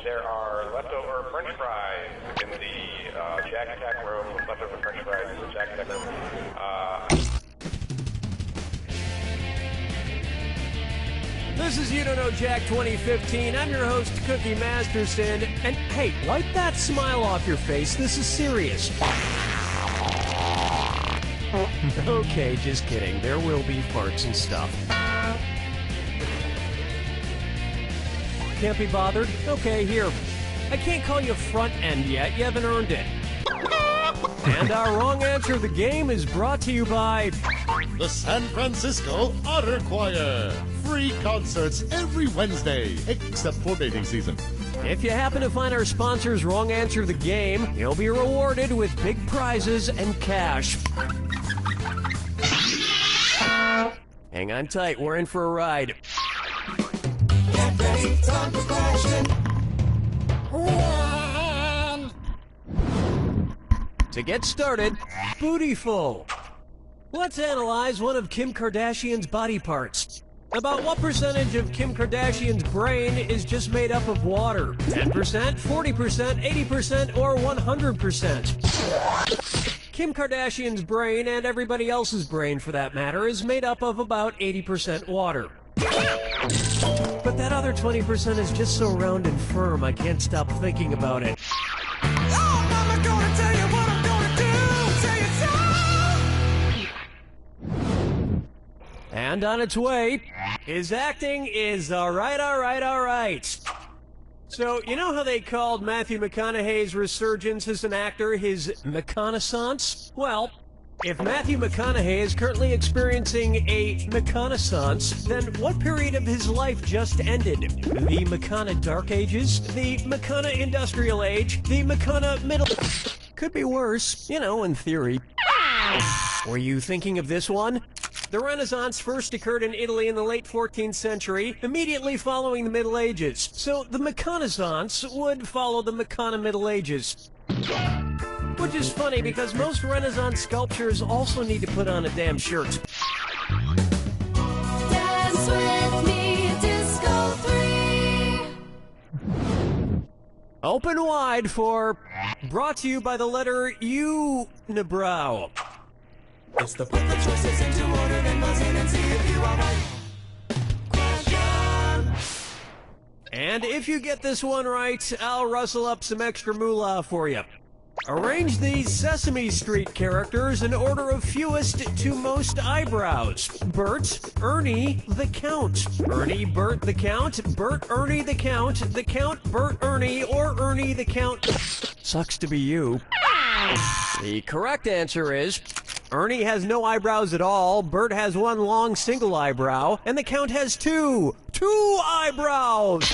there are leftover French fries in the Jack Attack room. Leftover French fries in the Jack Attack room. This is You Don't Know Jack 2015. I'm your host, Cookie Masterson. And hey, wipe that smile off your face. This is serious. Okay, just kidding. There will be farts and stuff. Can't be bothered? Okay, here. I can't call you front end yet. You haven't earned it. And our wrong answer of the game is brought to you by the San Francisco Otter Choir. Free concerts every Wednesday, except for mating season. If you happen to find our sponsor's wrong answer of the game, you'll be rewarded with big prizes and cash. Hang on tight, we're in for a ride. Get ready, time for question. To get started, Bootyful. Let's analyze one of Kim Kardashian's body parts. About what percentage of Kim Kardashian's brain is just made up of water? 10%, 40%, 80%, or 100%? Kim Kardashian's brain, and everybody else's brain for that matter, is made up of about 80% water. But that other 20% is just so round and firm, I can't stop thinking about it. Oh, Mama, gonna tell you what I'm gonna do. Tell you so. And on its way, his acting is alright. So, you know how they called Matthew McConaughey's resurgence as an actor his McConaissance? Well, if Matthew McConaughey is currently experiencing a McConaissance, then what period of his life just ended? The McCona Dark Ages? The McCona Industrial Age? The McCona Middle... Could be worse, you know, in theory. Were you thinking of this one? The Renaissance first occurred in Italy in the late 14th century, immediately following the Middle Ages. So the McConaissance would follow the McCona Middle Ages. Which is funny because most Renaissance sculptures also need to put on a damn shirt. Dance with me, Disco 3. Open wide for brought to you by the letter U, Unibrow. It's the put the choices into order, then buzz in and see if you are right. Question. And if you get this one right, I'll rustle up some extra moolah for you. Arrange these Sesame Street characters in order of fewest to most eyebrows. Bert, Ernie, the Count. Ernie, Bert, the Count. Bert, Ernie, the Count. The Count, Bert, Ernie, or Ernie, the Count. Sucks to be you. The correct answer is... Ernie has no eyebrows at all, Bert has one long single eyebrow, and the Count has two eyebrows!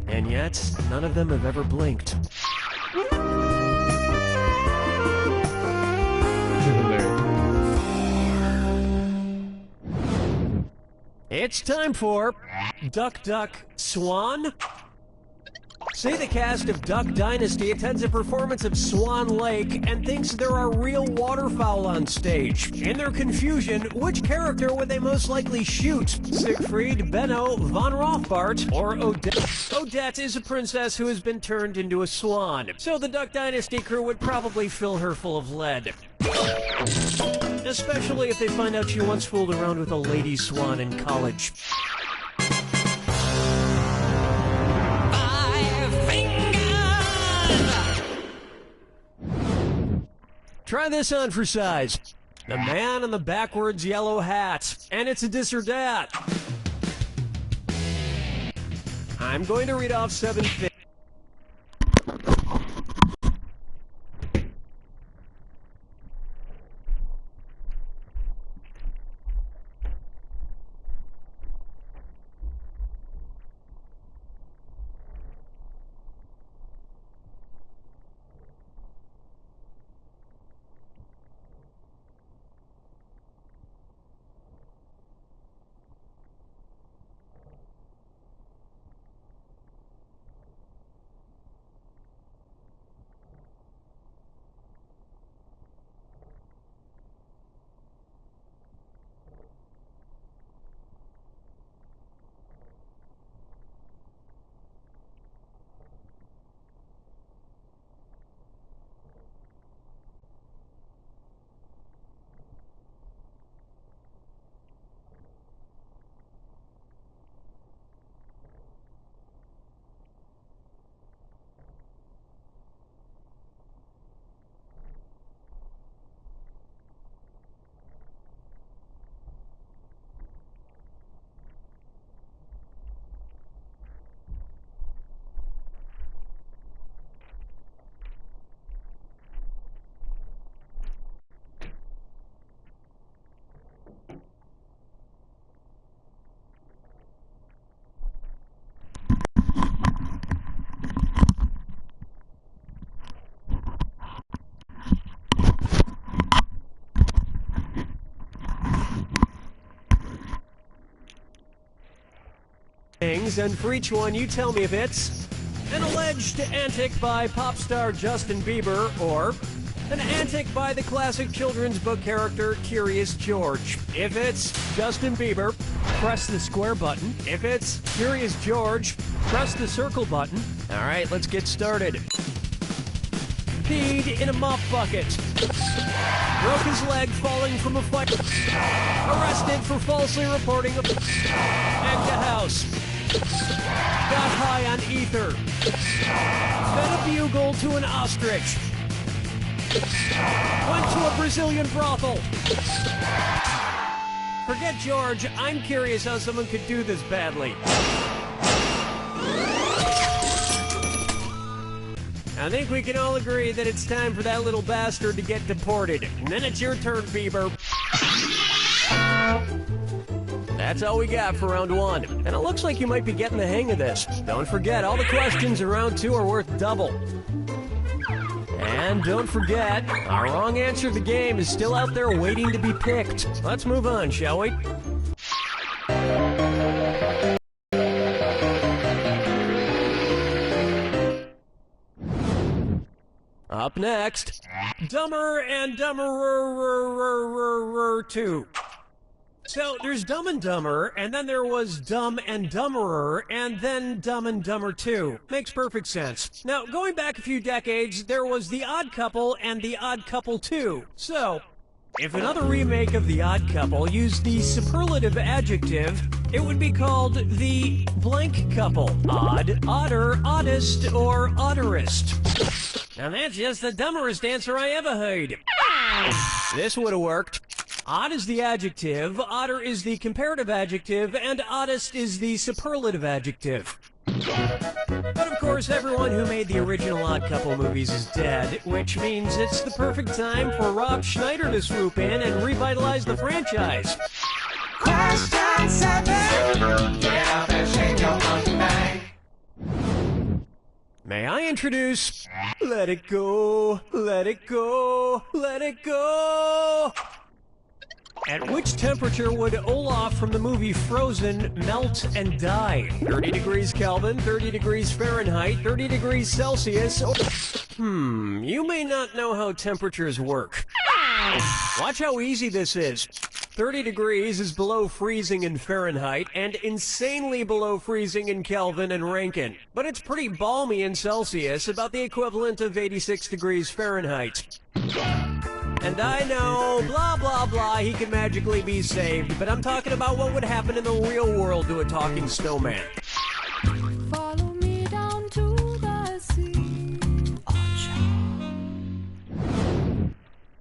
And yet, none of them have ever blinked. It's time for Duck, Duck, Swan. Say the cast of Duck Dynasty attends a performance of Swan Lake and thinks there are real waterfowl on stage. In their confusion, which character would they most likely shoot? Siegfried, Benno, Von Rothbart, or Odette? Odette is a princess who has been turned into a swan, so the Duck Dynasty crew would probably fill her full of lead. Especially if they find out she once fooled around with a lady swan in college. Try this on for size. The man in the backwards yellow hat. And it's a dis or dat. I'm going to read off 7 things. things, and for each one, you tell me if it's an alleged antic by pop star Justin Bieber or an antic by the classic children's book character Curious George. If it's Justin Bieber, press the square button. If it's Curious George, press the circle button. All right, let's get started. Peed in a mop bucket. Broke his leg falling from a fight. Arrested for falsely reporting a egged a house. Got high on ether. Fed a bugle to an ostrich. Went to a Brazilian brothel. Forget George, I'm curious how someone could do this badly. I think we can all agree that it's time for that little bastard to get deported. And then it's your turn, Bieber. That's all we got for round one. And it looks like you might be getting the hang of this. Don't forget, all the questions in round two are worth double. And don't forget, our wrong answer to the game is still out there waiting to be picked. Let's move on, shall we? Up next, Dumber and Dumberer 2. So, there's Dumb and Dumber, and then there was Dumb and Dumberer, and then Dumb and Dumber 2. Makes perfect sense. Now, going back a few decades, there was The Odd Couple and The Odd Couple 2. So, if another remake of The Odd Couple used the superlative adjective, it would be called The Blank Couple. Odd, odder, oddest, or odderest. Now that's just the dumberest answer I ever heard. This would have worked. Odd is the adjective, odder is the comparative adjective, and oddest is the superlative adjective. But of course, everyone who made the original Odd Couple movies is dead, which means it's the perfect time for Rob Schneider to swoop in and revitalize the franchise. Question 7. Get up and shake your monkey bang. May I introduce Let It Go, Let It Go, Let It Go! At which temperature would Olaf from the movie Frozen melt and die? 30 degrees Kelvin, 30 degrees Fahrenheit, 30 degrees Celsius, or... you may not know how temperatures work. Watch how easy this is. 30 degrees is below freezing in Fahrenheit and insanely below freezing in Kelvin and Rankine. But it's pretty balmy in Celsius, about the equivalent of 86 degrees Fahrenheit. And I know, blah, blah, blah, he can magically be saved, but I'm talking about what would happen in the real world to a talking snowman. Follow me down to the sea.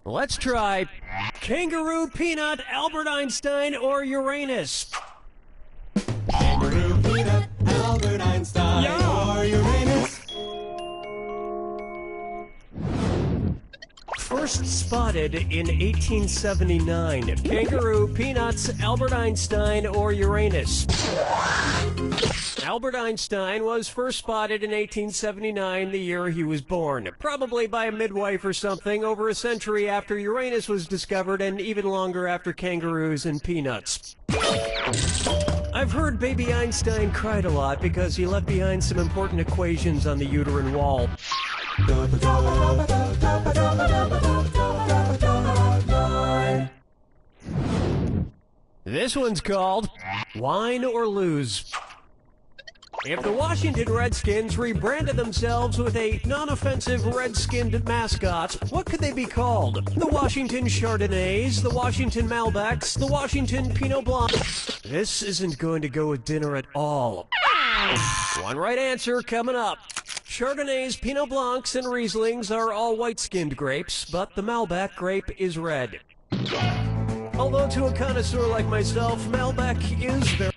Let's try Kangaroo, Peanut, Albert Einstein, or Uranus. Kangaroo, peanut, Albert Einstein, or Uranus. First spotted in 1879. Kangaroo, Peanuts, Albert Einstein, or Uranus. Albert Einstein was first spotted in 1879, the year he was born. Probably by a midwife or something, over a century after Uranus was discovered and even longer after kangaroos and peanuts. I've heard baby Einstein cried a lot because he left behind some important equations on the uterine wall. This one's called Wine or Lose. If the Washington Redskins rebranded themselves with a non-offensive red-skinned mascot, what could they be called? The Washington Chardonnays, the Washington Malbecs, the Washington Pinot Blanc. This isn't going to go with dinner at all. One right answer coming up. Chardonnays, Pinot Blancs, and Rieslings are all white-skinned grapes, but the Malbec grape is red. Although to a connoisseur like myself, Malbec is very...